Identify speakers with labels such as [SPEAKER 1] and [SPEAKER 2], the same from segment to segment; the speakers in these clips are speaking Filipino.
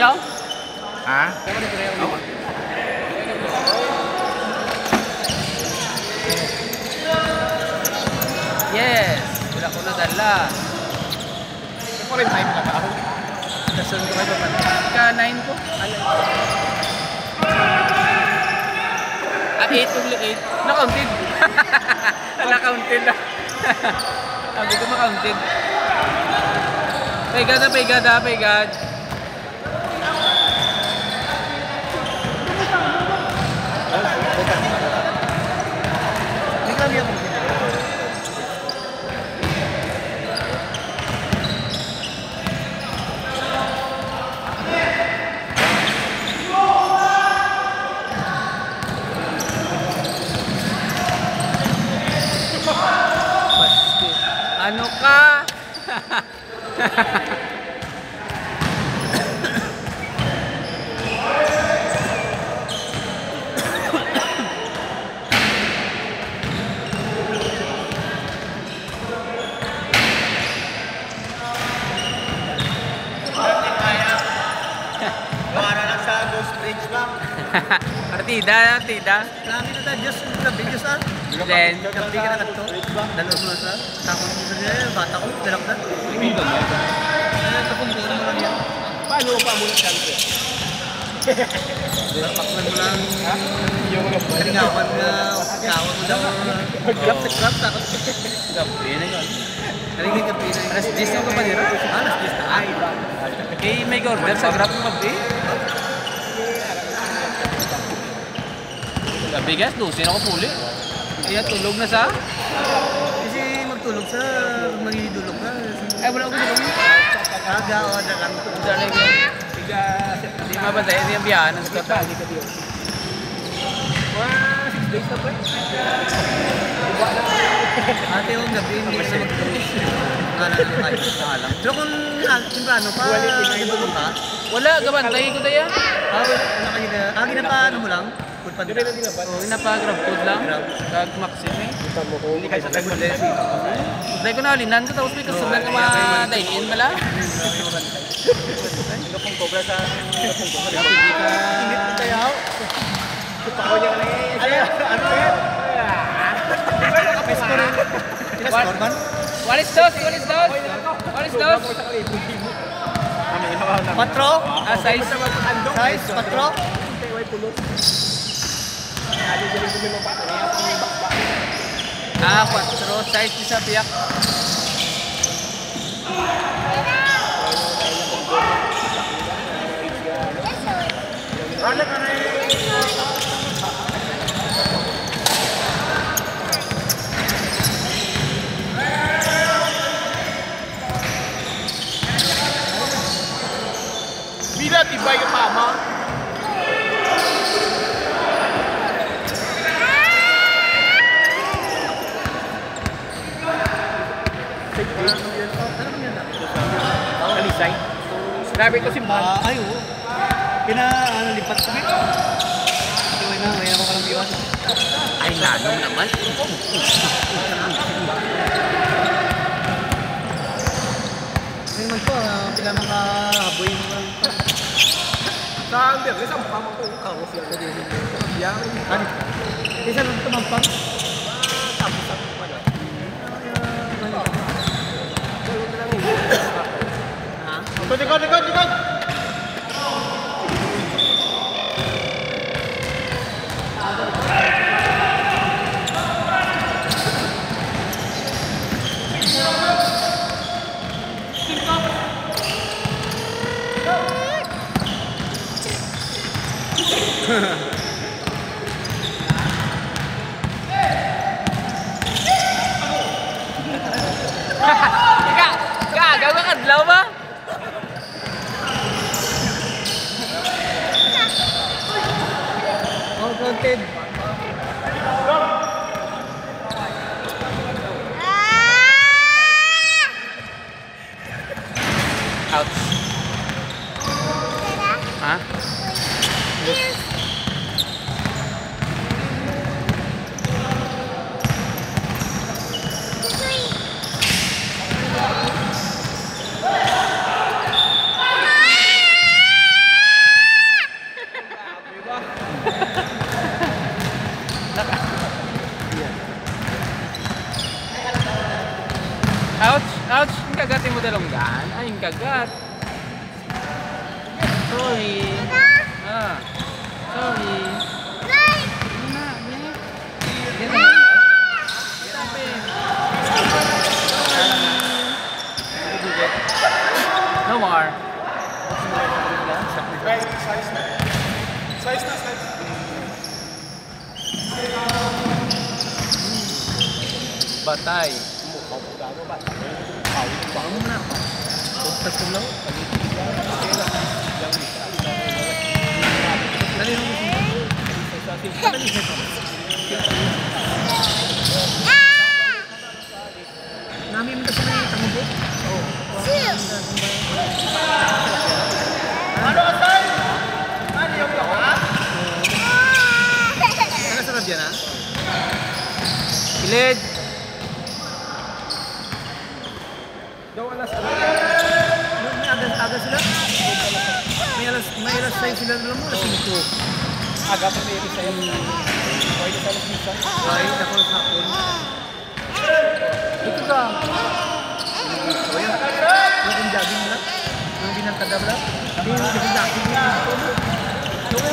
[SPEAKER 1] siya?
[SPEAKER 2] Ha?
[SPEAKER 1] Yes! Wala ko na dala.
[SPEAKER 2] Ito rin time na tao.
[SPEAKER 1] Kasun ko kayo ba? Ka-9 ko? 8 only 8. Na-counted. Na-counted na. Sabi ko ma-counted. Paigad na, paigad ha, paigad.
[SPEAKER 2] Hindi ka niya kung
[SPEAKER 1] ano ka?
[SPEAKER 2] Para lang sa Ghost Bridge lang.
[SPEAKER 1] Partida, partida.
[SPEAKER 2] Marami na tayo, Diyos, gabi, Diyos ah.
[SPEAKER 1] Then,
[SPEAKER 2] Gabi ka na kanto. Dalawang mo sa. Takot mo sa niya, bata ko, dalak na. Kapag mo lang yan. Paano pa muna siya? Pakman mo lang. Karingawan nga, kawan mo daw. Grab sa grab, takot. Gabi na yun. Karingin gabi na yun.
[SPEAKER 1] alas 10 na pa nila.
[SPEAKER 2] Alas 10 na. Ay,
[SPEAKER 1] Okay, may order sa Grab mo gabi. Gabi guys, 12 na ko puli. Ayan, tulog na sa?
[SPEAKER 2] kasi magtulog sa magidulog na.
[SPEAKER 1] Ay, wala ko dito.
[SPEAKER 2] Aga o dalang.
[SPEAKER 1] Hindi mabantay, hindi yung biyahan ng skota.
[SPEAKER 2] 6 days na pa. Ate yung gabi, hindi na magtulog. Kala na tayo sa alam. Pero kung ano pa, nagtulog ka?
[SPEAKER 1] Wala, gabantay ko tayo.
[SPEAKER 2] Wala kanina. Gina pa ano mo lang? Food pan.
[SPEAKER 1] Oo, napag-grab food lang. Kag-maxim eh.
[SPEAKER 2] Hindi kayo sa tagod din.
[SPEAKER 1] Dahil ko na halinan ko, tapos may kasunan ka ma-dine-in pala.
[SPEAKER 2] Ito pong cobra sa...
[SPEAKER 1] Hindi ka...
[SPEAKER 2] Init na tayo. Pako niya ka lang eh. Ano yan? Pesto rin. Pinascore man?
[SPEAKER 1] What is those? What is those? What is those?
[SPEAKER 2] Patro?
[SPEAKER 1] Size?
[SPEAKER 2] Size? Patro?
[SPEAKER 1] Ah, 4. Size di sa piyak.
[SPEAKER 2] Bila tibay ka tama.
[SPEAKER 1] Kalisay. Grabe ko si Mal.
[SPEAKER 2] Ay, oo. Lipat kami. Iwan na, ngayon ako kalang biwas.
[SPEAKER 1] Ay, nanong naman.
[SPEAKER 2] Ngayon man po, pila mga haboy mo lang. Saan din? Isang pamang ko. Ako siya ko din. Ano? Isa lang tumampang. Tapos ako pala. Tikod!
[SPEAKER 1] Gagawa ka kadlaw ba?
[SPEAKER 2] All counted.
[SPEAKER 1] Ouch. Ha? Ouch! Ouch! Yung kagatin mo dalonggan. Ay, yung kagat. Sorry. Ah. Sorry. Ano na? Get up. Get up eh. No more.
[SPEAKER 3] Size na.
[SPEAKER 1] Batay.
[SPEAKER 2] Baka mo na. Pagtas ko lang. Dali mo Nami mo kasi may tangubo.
[SPEAKER 3] Ano ka tayo? Ano yung lawa?
[SPEAKER 2] Nakasarap yan ha?
[SPEAKER 1] Kilid.
[SPEAKER 3] Daw alas
[SPEAKER 2] May aga sila? May alas 6 sila naman mo. Alas 5.
[SPEAKER 3] aga pa may ibig sa'yo. Pwede sa alas minsan.
[SPEAKER 2] Why? Ako sa hapon. Ito ka. So yun. Yung jogging na. Yung binangkada ba? Yung jogging na. Yung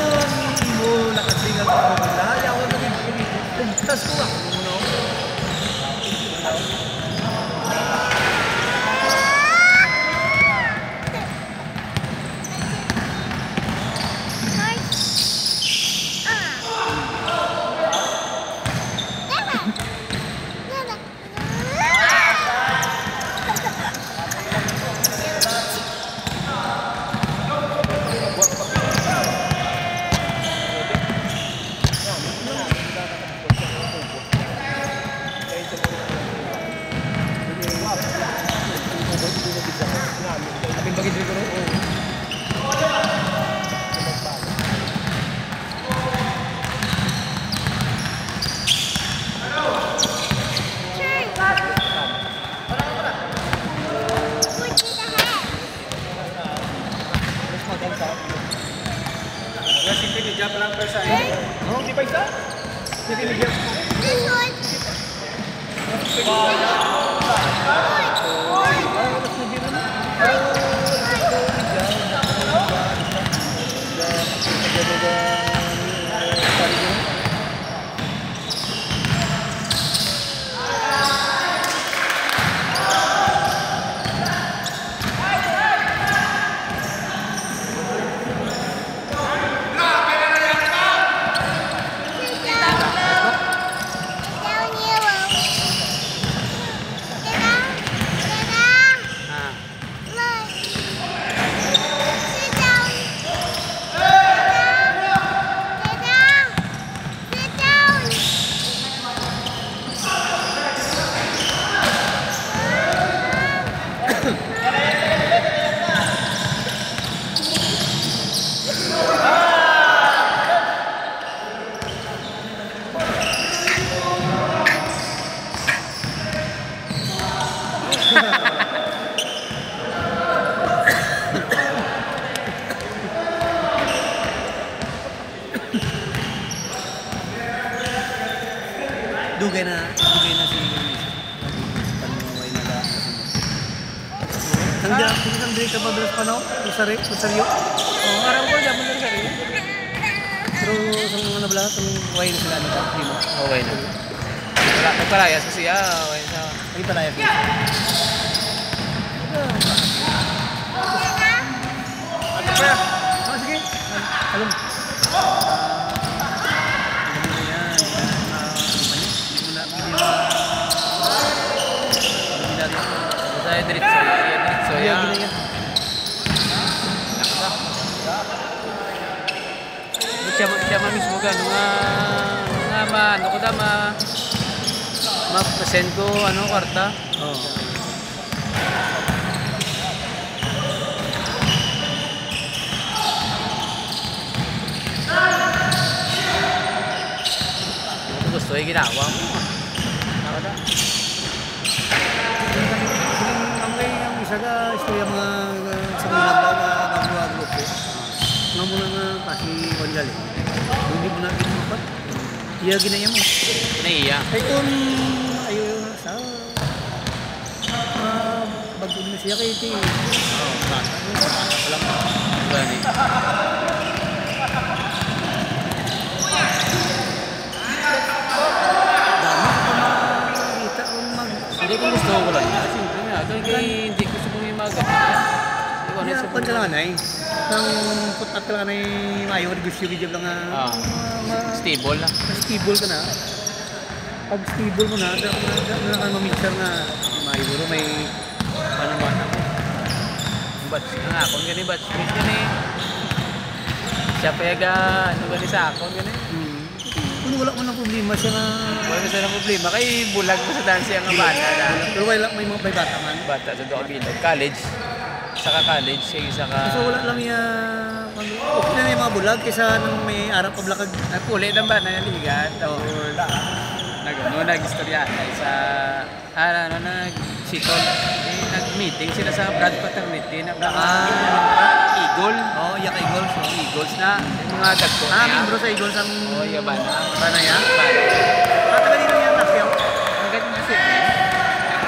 [SPEAKER 2] mo nakasing ako. Ayaw ko na rin. Pagtas ko ako.
[SPEAKER 3] Pinigyan pa lang per side. Oh, di ba isa? Pinigyan pa.
[SPEAKER 2] Dugay na si panumaway na lang. Hanggang diri ka pa bilas panaw? Kusaryo?
[SPEAKER 1] Oh, araw ko dyan mo lang sa rin.
[SPEAKER 2] Pero sa mga nabla, sa way na sila nito, di mo?
[SPEAKER 1] Okay na. Nagpalayas kasi okay na.
[SPEAKER 2] Ay palayas. Sige. Alam.
[SPEAKER 1] Saya diretso ya. Siya mismo ka nga ano ko ma-present ko kwarta.
[SPEAKER 2] Oh.
[SPEAKER 1] Gusto ay ginawa mo. Nakada.
[SPEAKER 2] Ang isa ka istorya mga sa mga nagagawa grupo. Nga mo na kasi wanjali. Hindi mo na ginawa. Iya ginaya mo.
[SPEAKER 1] Naiya.
[SPEAKER 2] Ay kung ayaw na sa Siya kay Iti.
[SPEAKER 1] Gani.
[SPEAKER 2] Dami ko pa makikita kung mag...
[SPEAKER 1] Hindi ko gusto ko lang. Simple nga. Kaya hindi gusto ko yung mga
[SPEAKER 2] Kaya ako lang na eh. Nang putat ka lang na eh, mayo, gusto yung video lang nga.
[SPEAKER 1] Stable lang.
[SPEAKER 2] Stable ka na. Pag stable mo na, na mamixer na mayo, may panamana mo.
[SPEAKER 1] Batch nga ako gani batch street gani. Siya pa yaga ano gani sa ako gani.
[SPEAKER 2] Kung wala mo ng problema siya na...
[SPEAKER 1] Wala na siya ng problema kay bulag ko sa dance ang bata na.
[SPEAKER 2] Pero wala may mga may bata man.
[SPEAKER 1] Bata sa doon bilag. College. Saka college siya saka.
[SPEAKER 2] So wala lang yung... Okay na yung mga bulag kaysa nang may arap pablakag.
[SPEAKER 1] Nagpuli ng ba na ligat. Tapos nag-istorya sa nag-sitol. Nag-meeting sila sa Brad Paternity na Eagle.
[SPEAKER 2] Oo, yak Eagles.
[SPEAKER 1] Eagles na yung mga dagko.
[SPEAKER 2] Membro sa Eagles ang...
[SPEAKER 1] Oo, yaban na.
[SPEAKER 2] Banaya?
[SPEAKER 1] Bana.
[SPEAKER 2] Katagal din yung nasyaw.
[SPEAKER 1] Ang ganyan na siya.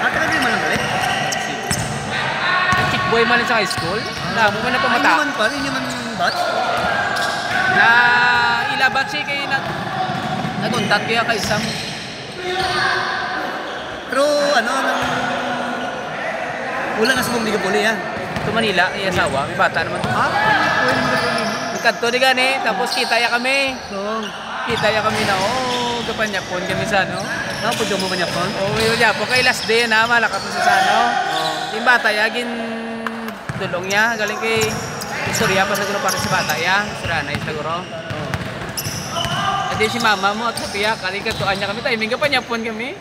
[SPEAKER 2] Katagal din man ang balik.
[SPEAKER 1] Chick boy man sa high school. Namo man na pamata.
[SPEAKER 2] Ay naman pa, rin naman batch.
[SPEAKER 1] Na ilabat siya kay naguntat kaya kay Sam.
[SPEAKER 2] Pero ano, wala na sa bumili ka puli yan.
[SPEAKER 1] Ito Manila, yung asawa, may bata naman.
[SPEAKER 2] Pwede mo na problema.
[SPEAKER 1] Nagkanto di gani, tapos kita ya kami.
[SPEAKER 2] So,
[SPEAKER 1] Kita ya kami na, kapanyapon kami sa ano.
[SPEAKER 2] napod mo man yapon?
[SPEAKER 1] Yun niya po, kay last day na, malakat mo sa ano. Yung bata ya, dulong niya, galing kay istorya pa sa gulo para sa bata ya. Sirana, siguro. At si mama mo at sabiya, kali katuan niya kami, timing kapanyapon kami.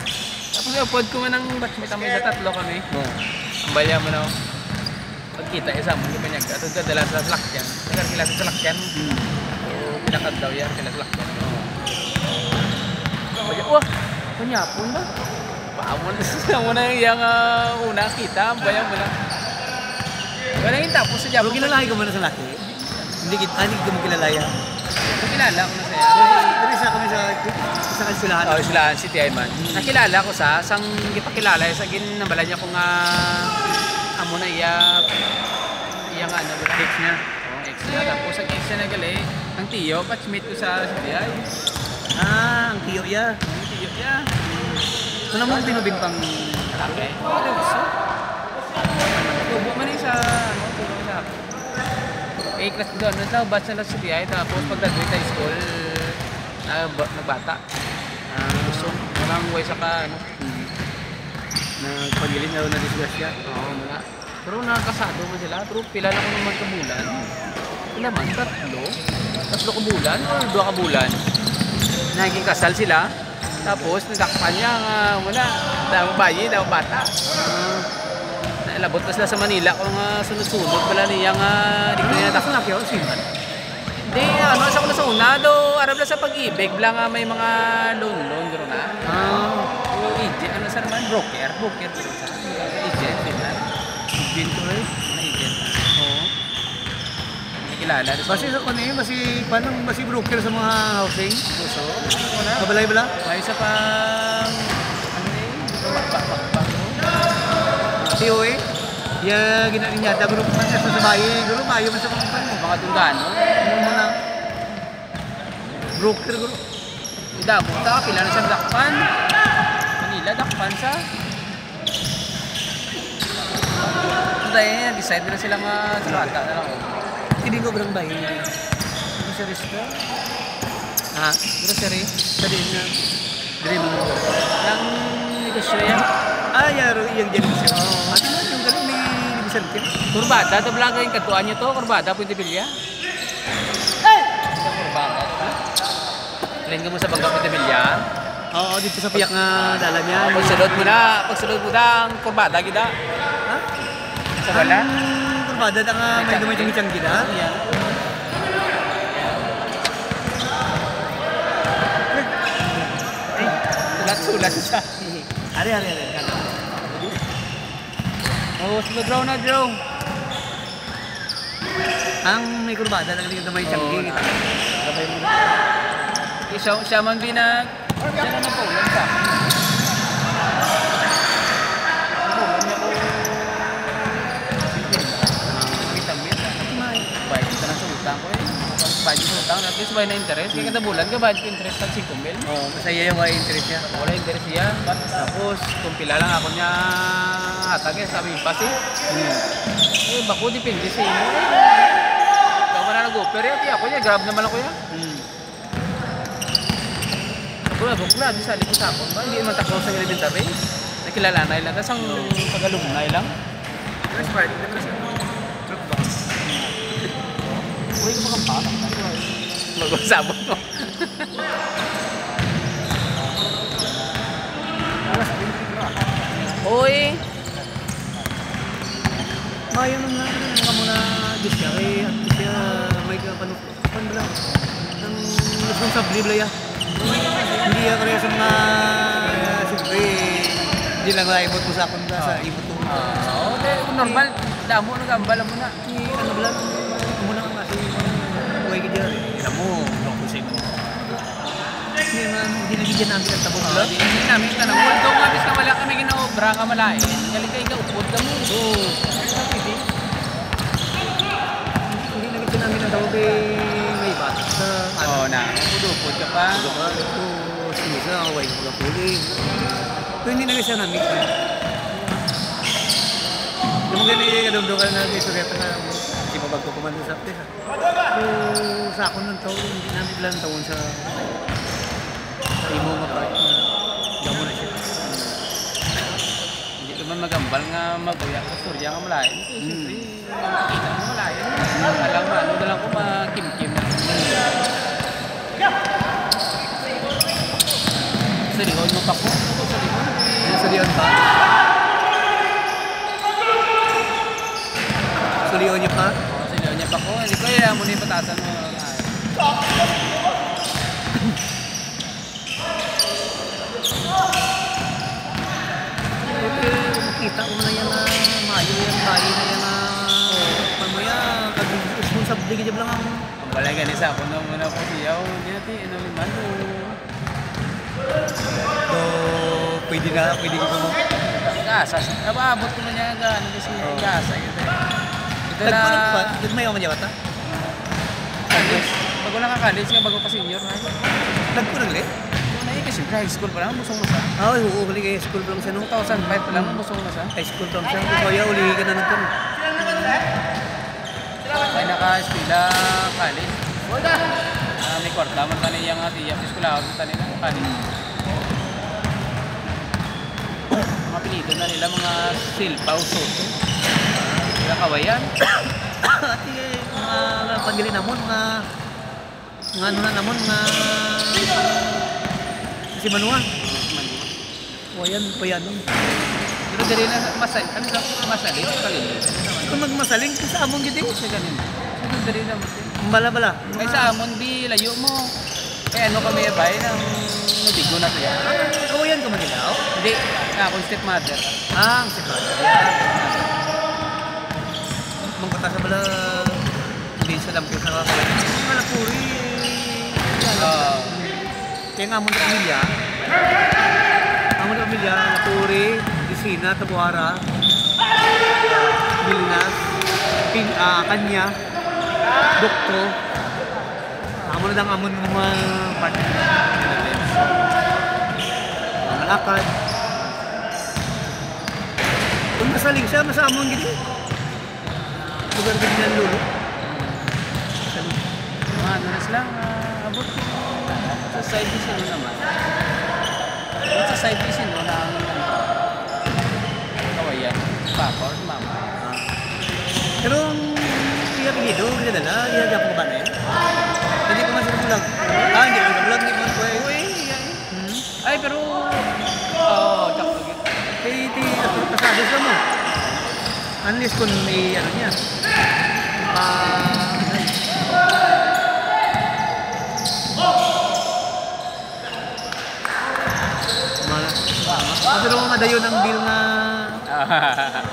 [SPEAKER 1] Tapos upod ko man ng batchmate kami sa tatlo kami. Ang balya mo na, pagkita isa mo, kapanyag, at ito dala sa salakyan. Nagkakila sa salakyan. Pinakad daw yan, kila salakyan. Wah, panyapon ba? Paamon na yung una kita, ang bayan mo na. Ganun tapos sa
[SPEAKER 2] Pero
[SPEAKER 1] Japan.
[SPEAKER 2] kilalahi ka muna sa laki. Hindi ka mo kilalaya.
[SPEAKER 1] Kilala ko na saya.
[SPEAKER 2] Pero isa kami sa kansilahan.
[SPEAKER 1] Oh, sila si Tiayman. Nakilala ko sang gipakilala sa ginambala niya kung amo na iya nga ano ex niya. Oh, ex niya tapos ang ex niya nagali ang tiyo patchmate ko sa Tiay.
[SPEAKER 2] Ang tiyo ya.
[SPEAKER 1] Ang tiyo niya.
[SPEAKER 2] Ito naman pinubimpang
[SPEAKER 1] Laki. Ano gusto? Tubo man sa ano, tubo sa akin. Eh, class doon, batch na lang sa TI, tapos pag-graduate high school, nagbata. Gusto, walang way sa ka, ano.
[SPEAKER 2] Nagpagilin na disgrasya.
[SPEAKER 1] Oo, wala. Pero nakakasado mo sila, pero pila na ko naman kabulan. Pila man, tatlo kabulan, o 2 kabulan. Naging kasal sila, tapos nagkakapan niya, wala, dawang bayi, dawang bata. Nailabot na sila sa Manila kung sunod-sunod pala niyang di ko nila
[SPEAKER 2] Tapos laki ako, siman.
[SPEAKER 1] Hindi, ano, sa kuna sa una, do, arab lang sa pag-ibig, blang may mga loan, gano'n na. Agent, ano sa naman, broker, gano'n sa. Agent, gano'n.
[SPEAKER 2] Agent ko eh.
[SPEAKER 1] Mga agent. Oo. May kilala.
[SPEAKER 2] Basi sa kanya eh, basi broker sa mga housing.
[SPEAKER 1] Gusto. Ano na?
[SPEAKER 2] Kabalay bala?
[SPEAKER 1] May isa pang, ano eh,
[SPEAKER 2] Tiyo eh. Ya, ginanin niya. Guru man siya sa bahay. Guru, mayo man sa mga pan.
[SPEAKER 1] mga tunggano.
[SPEAKER 2] Ano mo na? Broker, guru.
[SPEAKER 1] Dabo, ta, pila na siyang dakpan. Manila, dakpan sa. Dahil decide na silang sa bata na lang.
[SPEAKER 2] Hindi ko berang bahay. Ano siya resta?
[SPEAKER 1] Grocery.
[SPEAKER 2] Sa din na. Dream mo.
[SPEAKER 1] Yang negosyo yan.
[SPEAKER 2] Yaro yung dyan siya. Ate mo, yung galing may division ka.
[SPEAKER 1] Kurbada, ito vlog yung katuan nyo to. Kurbada, Puente Villa. Ito kurbada. Tingin ka mo sa Bangka Puente Villa.
[SPEAKER 2] Oo, dito sa piyak nga dala niya.
[SPEAKER 1] Pagsunod mo na ang kurbada, gida.
[SPEAKER 2] Ha?
[SPEAKER 1] Sa wala.
[SPEAKER 2] Kurbada na nga may dumay tumitsang gina.
[SPEAKER 1] Yan. Sulat siya.
[SPEAKER 2] Ari.
[SPEAKER 1] Oh, sunod draw na draw.
[SPEAKER 2] Ang may kurbada na ganito may tiyanggi.
[SPEAKER 1] Gabay mo na. Siya man binag. Siya na nagpaulan sa. Nagpaulan niya ko. ba na interest? Kaya kada bulan ka ba interest ng 5,000?
[SPEAKER 2] Oo, masaya yung may interest niya.
[SPEAKER 1] Wala interest siya. Tapos kung pila lang ako niya hatag sabi pa si. Eh bako depende sa imo. Ikaw man na nag-offer yun. Ako niya, grab naman ako yan. Bukla, bisa likod sa ako. Hindi naman takbo sa elementary. Nakilala na lang. Tapos ang pag-alumni lang.
[SPEAKER 3] Next part, next part. Trip ba?
[SPEAKER 1] Uy, kumang pa. Mag-usabot mo. Uy!
[SPEAKER 2] Mayo nung nga muna Diyos siya, kay at siya may kapanupan mo lang. Ang responsable ba yan? Hindi yan kaya sa mga, siyempre, hindi lang naimot mo sa akin sa imot mo.
[SPEAKER 1] Oo, kung normal, damo, nag-ambala mo na.
[SPEAKER 2] Ano ba lang, muna ka kasi, huwag ka dyan. Alam mo, nakusay mo. Hindi naman, hindi nagigyan namin ang tabong lang.
[SPEAKER 1] Hindi namin ka na. Ikaw nga, bis ka wala kami ginaobra ka malain. Galing ka, ikaw, upod ka mo.
[SPEAKER 2] Oo. Hindi nagigyan namin ang tabong may bata sa
[SPEAKER 1] Oo na, upod ka pa.
[SPEAKER 2] ito, sinisa, huwag mo ka puling. Ito hindi nagigyan namin. Yung mga ganyan, kadumdukan na isureta na hindi pa bagkukumando sa apte. So, sa ako ng taon, hindi namin ilang taon sa imo nga part na damo na siya.
[SPEAKER 1] Hindi ka man magambal nga mabuya ka surya ka malain. Siyempre, makikita mo malain. Alam mo, ano na lang ko makimkim na. Sa lihon mo pa ko. Sa lihon.
[SPEAKER 2] Sa liyon pa? Sa liyon niya pa?
[SPEAKER 1] Oo, sa lihon niya pa ko. Hindi ko yun mo na yung patasan mo.
[SPEAKER 2] Makita ko na yan na mayo yan, bayi na yan na pamaya, kag-responsable ka lang ang
[SPEAKER 1] Ang balay ka sa ako na muna po siyaw. Hindi natin, ano liman o.
[SPEAKER 2] so, pwede ka mo.
[SPEAKER 1] Gasas. Napaabot ko na niya ano kasi gasa. Ito na.
[SPEAKER 2] Nagmayaw ka niya bata?
[SPEAKER 1] College. Bago naka-college nga, bago pa senior.
[SPEAKER 2] Nagpunang ulit?
[SPEAKER 1] Ay, kasi high school pa lang, musong na sa.
[SPEAKER 2] Ay, oo, huli kayo school pa lang siya nung
[SPEAKER 1] 2005 pa lang, musong na sa.
[SPEAKER 2] high school pa lang siya. Kaya uli ka na nagpunang.
[SPEAKER 1] Ay, naka-eskwela college. May kwarta, man tani yung atiyak. Eskwela ako tani ng college. Mga pinito na nila, mga silpaw, soto. Mga kawayan.
[SPEAKER 2] At mga pagili namon, mga ano na namon, si Manuan. O yan, pa yan.
[SPEAKER 1] Pero dali na masalit. Ano ka? Masalit? Kaliliit.
[SPEAKER 2] Kung magmasaling, sa among giti.
[SPEAKER 1] Sa ganun. Ano dali na masalit?
[SPEAKER 2] Bala-bala.
[SPEAKER 1] Kaya sa amon, di layo mo. Kaya ano kami abay ng nabigo na to yan.
[SPEAKER 2] O yan ka magilaw?
[SPEAKER 1] Hindi, akong stepmother.
[SPEAKER 2] Ah, ang sipa. Yan. Mangkata sa bala, hindi sa lampo sa kakala. Mga puri. Kaya nga mo na pamilya. Ang mga pamilya, Napuri, Disina, Tabuara, Bilinas, Kanya, Dokto. Amo na lang amon ng mga partner. Mga lakad. Kung masaling siya, masamon gito. Lugar din niya lulo.
[SPEAKER 1] Mga ano na sila, abot ko. Sa side vision mo naman. Sa side vision mo na ang kawayan. Papa or mama.
[SPEAKER 2] Pero ang iya pigido, iya dala, iya dapat ba na yan? Hindi ko man sa vlog. Hindi ko sa vlog, hindi ko man pwede.
[SPEAKER 1] Uy, ay pero, tsaka gitu.
[SPEAKER 2] Iti, pasado siya mo. Unless kung may ano niya. Kasi naman madayon ang bill na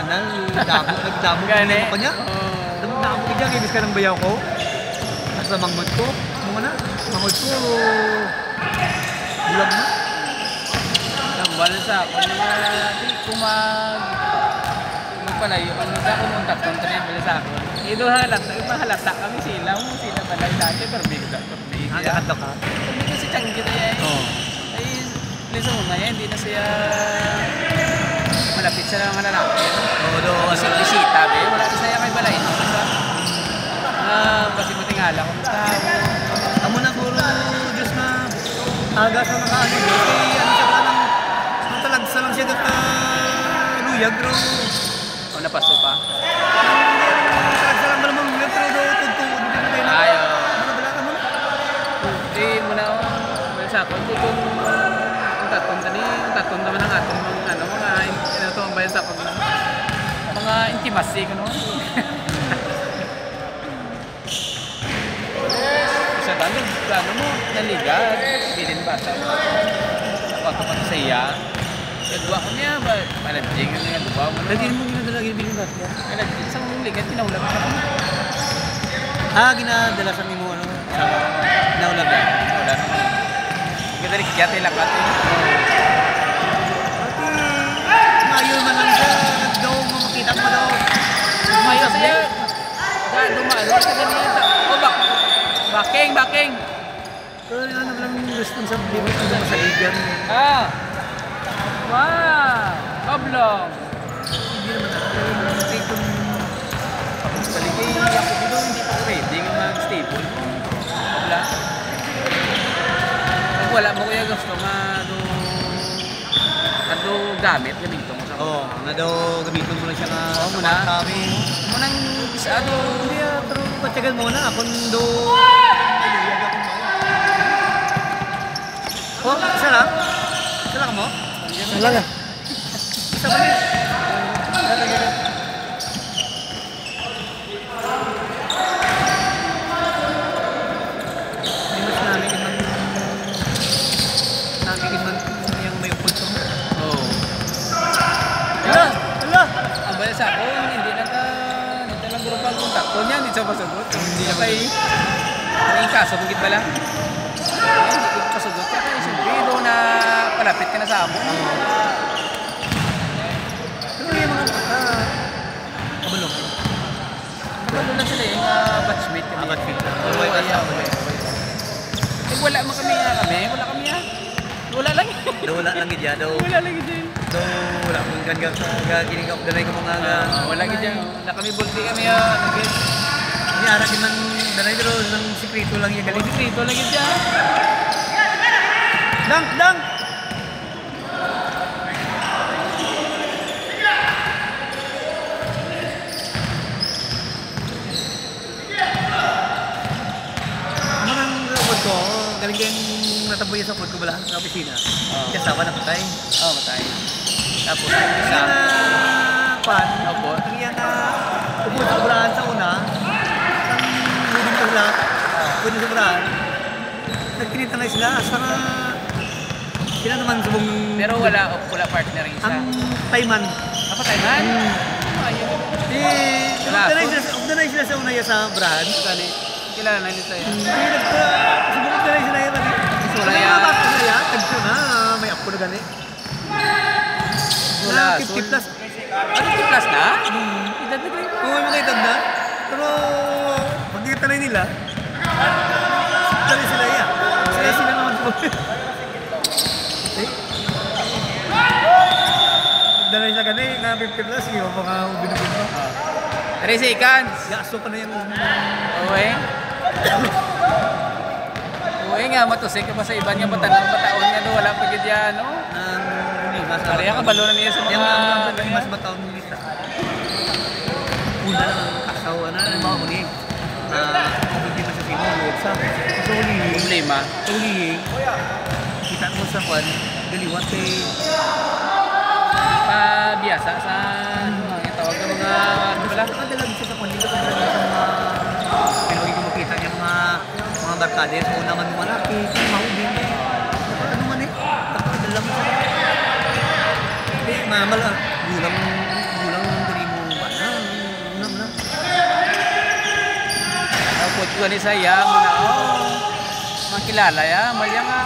[SPEAKER 2] nagdamo
[SPEAKER 1] Gani?
[SPEAKER 2] ko niya. Nagdamo ko dyan, ibis ka ng bayaw ko. Nasa manghod ko. Mga na, manghod ko. Bulag na.
[SPEAKER 1] Nambal sa ako na di ko palayo. Ano sa ako nung tatlong tanin pala sa ako. Ito halata kami sila. Sila pala dati pero bigla.
[SPEAKER 2] Nagkakanta ka?
[SPEAKER 1] Hindi kasi Changi na yan.
[SPEAKER 2] Oo.
[SPEAKER 1] Ay, lisa mo na yan. Hindi na siya malapit sa mga lalaki.
[SPEAKER 2] Oo, do.
[SPEAKER 1] Kasi bisita, be. Wala na siya kay balay. Kasi matingala ko.
[SPEAKER 2] Amo na puro Diyos na aga sa mga ano. Kasi ano siya ka ng talagsa lang siya ka luyag, bro.
[SPEAKER 1] O, napaso pa.
[SPEAKER 2] Talagsa lang ba naman luyag, pero do tugtugod din na tayo na.
[SPEAKER 1] Ayaw.
[SPEAKER 2] Ano bala ka mo?
[SPEAKER 1] Hindi mo na ako. Wala sa ako. Kung tatong naman ang atong mga inatuang bayan sa ako. Mga intimacy ko, no? Sa dano mo, naligad, bilin ba sa ako pa sa iya. Kadwa ko niya, manadjing ko niya, duwa mo.
[SPEAKER 2] Lagi mo ginadala bilin ba?
[SPEAKER 1] Manadjing, sa mong ligad, tinaulag ko siya.
[SPEAKER 2] Ginadala sa mo ano? Naulag na.
[SPEAKER 1] Naulag. Kita rin kaya tayo lakat eh.
[SPEAKER 2] Ngayon man lang siya, daw makita mo daw.
[SPEAKER 1] Mayo siya. Dumalo sa ganyan sa. Oh, Baking.
[SPEAKER 2] Pero ano lang responsibility ko sa masaligan.
[SPEAKER 1] Wow! Oblong!
[SPEAKER 2] Hindi naman ako. Stable.
[SPEAKER 1] Paligay ako dito, hindi pa pwede nga mag-stable. Wala. Kung wala mo kaya gusto nga gamit, gamitin mo sa
[SPEAKER 2] Oo, na daw gamitin mo lang siya na
[SPEAKER 1] muna.
[SPEAKER 2] Kami.
[SPEAKER 1] Munang isa
[SPEAKER 2] Hindi pero patyagan mo na. Kung do... Oh, isa lang? Isa lang mo? Isa lang ah. Isa ba yun? Namikin man yung may punto mo.
[SPEAKER 1] Oo.
[SPEAKER 2] Hala!
[SPEAKER 1] Ang bala sa ako, hindi lang grupal kung takto niya, hindi siya masagot. Hindi na kayo, ang kaso, bukit bala. Hindi ko pasagot ka kayo. Siyempre, doon na palapit ka na sa amo.
[SPEAKER 2] Pero yung mga kabalo.
[SPEAKER 1] Kabalo na sila yung batchmate kami.
[SPEAKER 2] Batchmate na.
[SPEAKER 1] Oo, ayaw. Eh, wala man kami. Wala kami ha. Wala lang.
[SPEAKER 2] Wala lang gidya daw.
[SPEAKER 1] Wala lang dyan.
[SPEAKER 2] Wala kung gaginig ako dalay ko mga
[SPEAKER 1] Wala dyan. Wala kami bulti kami ha.
[SPEAKER 2] Ini anak din ng dalay pero ng sikreto lang yung galing.
[SPEAKER 1] Sikreto lang dyan.
[SPEAKER 2] Dang! Manang robot ko, galing kayong nataboy sa robot ko bala sa opisina. Kaya sawa na patay.
[SPEAKER 1] Oo, matay. Tapos,
[SPEAKER 2] Kaya
[SPEAKER 1] isa.
[SPEAKER 2] na pan,
[SPEAKER 1] Opo.
[SPEAKER 2] kaya na ubod sa urahan sa una, ang huding ko lahat, ubod sa urahan. Nagkinita na sila, asa na sila naman subong...
[SPEAKER 1] Pero wala partner yung isa.
[SPEAKER 2] Ang Taiman.
[SPEAKER 1] Apa Taiman? Ayun.
[SPEAKER 2] Ugdanay sila sa unaya sa Brad.
[SPEAKER 1] Kali. Kilala na nila yan.
[SPEAKER 2] Siguro ugdanay sila yan.
[SPEAKER 1] Wala
[SPEAKER 2] Wala
[SPEAKER 1] yan.
[SPEAKER 2] ba ito na yan? Tagpo na. May apo na gani.
[SPEAKER 1] Wala.
[SPEAKER 2] 50 plus.
[SPEAKER 1] Ano 50 plus na? Edad na kayo.
[SPEAKER 2] Kung may mga edad na. Pero magkikita na nila. Ugdanay sila yan. Sila naman po. Ugdanay sila gani. Nga 50 plus. Yung mga ubinubin mo.
[SPEAKER 1] 3 seconds.
[SPEAKER 2] Yaso pa na yan.
[SPEAKER 1] Uwe. Uwe nga, matusik ka pa sa iba niya bataon nga doon. Wala pa gidya, no?
[SPEAKER 2] Mas
[SPEAKER 1] Kaya ka balo na niya sa mga...
[SPEAKER 2] mas bataon nila. Una lang kasawa na ng mga huni. Hindi mo sa sino. Sa uli.
[SPEAKER 1] Problema.
[SPEAKER 2] Uli. Kita mo sa kwan. Galiwat eh.
[SPEAKER 1] Biyasa sa... Tawag ka mga... Ano pala?
[SPEAKER 2] Nakadalag siya sa kwan. Dito ka talaga sa mga... Pinawag ko makita niya mga barkades. O naman malaki. Mahubing eh. Ano man eh. Nakadala mo siya. Mamal gulang dari mo ba na? Una.
[SPEAKER 1] Put ko ni saya muna. Makilala ya. Malya nga.